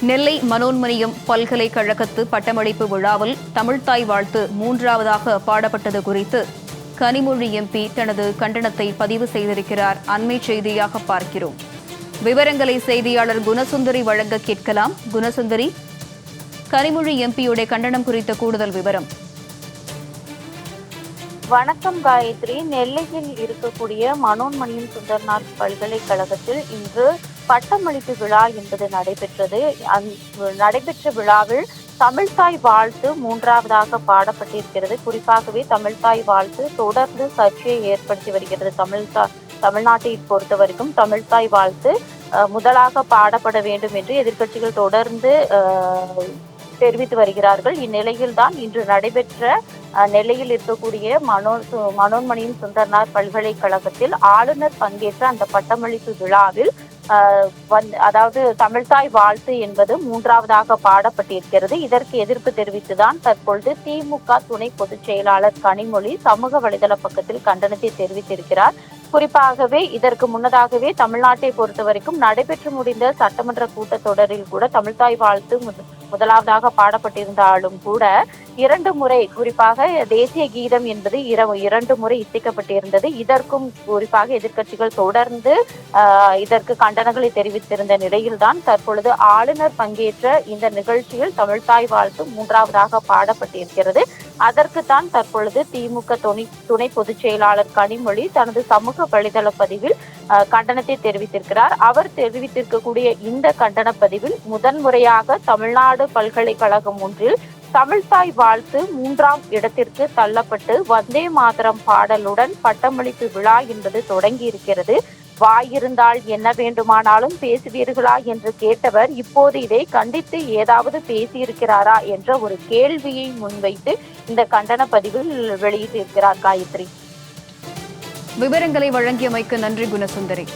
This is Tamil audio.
நெல்லை மனோன்மணியம் பல்கலைக்கழகத்து பட்டமளிப்பு விழாவில் தமிழ்த்தாய் வாழ்த்து மூன்றாவதாக பாடப்பட்டது குறித்து கனிமொழி எம்பி தனது கண்டனத்தை பதிவு செய்திருக்கிறார். அண்மை செய்தியாக பார்க்கிறோம். விவரங்களை செய்தியாளர் குணசுந்தரி வழங்க கேட்கலாம். குணசுந்தரி, கனிமொழி எம்பியுடைய கண்டனம் குறித்த கூடுதல் விவரம். வணக்கம் காயத்ரி. நெல்லையில் இருக்கக்கூடிய மனோன்மணியம் சுந்தரனார் பல்கலைக்கழகத்தில் இன்று பட்டமளிப்பு விழா என்பது நடைபெற்றது. நடைபெற்ற விழாவில் தமிழ்த்தாய் வாழ்த்து மூன்றாவதாக பாடப்பட்டிருக்கிறது. குறிப்பாகவே தமிழ்த்தாய் வாழ்த்து தொடர்ந்து சர்ச்சையை ஏற்படுத்தி வருகிறது. தமிழ்நாட்டை பொறுத்த வரைக்கும் தமிழ்த்தாய் வாழ்த்து முதலாக பாடப்பட வேண்டும் என்று எதிர்க்கட்சிகள் தொடர்ந்து தெரிவித்து வருகிறார்கள். இந்நிலையில் தான் இன்று நடைபெற்ற நெல்லையில் இருக்கக்கூடிய மனோன்மணியம் சுந்தரனார் பல்கலைக்கழகத்தில் ஆளுநர் பங்கேற்ற அந்த பட்டமளிப்பு விழாவில் அதாவது தமிழ்த்தாய் வாழ்த்து என்பது மூன்றாவதாக பாடப்பட்டிருக்கிறது. இதற்கு எதிர்ப்பு தெரிவித்துதான் தற்பொழுது திமுக துணை பொதுச் செயலாளர் கனிமொழி சமூக வலைதள பக்கத்தில் கண்டனத்தை தெரிவித்திருக்கிறார். குறிப்பாகவே இதற்கு முன்னதாகவே தமிழ்நாட்டை பொறுத்த வரைக்கும் நடைபெற்று முடிந்த சட்டமன்ற கூட்டத்தொடரில் கூட தமிழ்த்தாய் வாழ்த்து முதலாவதாக பாடப்பட்டிருந்தாலும் கூட 2 முறை, குறிப்பாக தேசிய கீதம் என்பது 2 முறை இசைக்கப்பட்டிருந்தது. இதற்கும் குறிப்பாக எதிர்க்கட்சிகள் தொடர்ந்து இதற்கு கண்டனங்களை தெரிவித்திருந்த நிலையில்தான் தற்பொழுது ஆளுநர் பங்கேற்ற இந்த நிகழ்ச்சியில் தமிழ்த்தாய் வாழ்த்து மூன்றாவதாக பாடப்பட்டிருக்கிறது. அதற்குத்தான் தற்பொழுது திமுக துணை பொதுச் செயலாளர் கனிமொழி தனது சமூக வலைதள பதிவில் கண்டனத்தை தெரிவித்திருக்கிறார். அவர் தெரிவித்திருக்கக்கூடிய இந்த கண்டன பதிவில் முதன்முறையாக தமிழ்நாடு பல்கலைக்கழகம் ஒன்றில் தமிழ்த்தாய் வாழ்த்து 3ஆம் இடத்திற்கு தள்ளப்பட்டு வந்தே மாதரம் பாடலுடன் பட்டமளிப்பு விழா என்பது தொடங்கி இருக்கிறது. வாயிருந்தால் என்ன வேண்டுமானாலும் பேசுவீர்களா என்று கேட்டவர் இப்போது இதை கண்டித்து ஏதாவது பேசியிருக்கிறாரா என்ற ஒரு கேள்வியை முன்வைத்து இந்த கண்டன பதிவில் வெளியிட்டிருக்கிறார். காயத்ரி, விவரங்களை வழங்கியமைக்கு நன்றி குணசுந்தரி.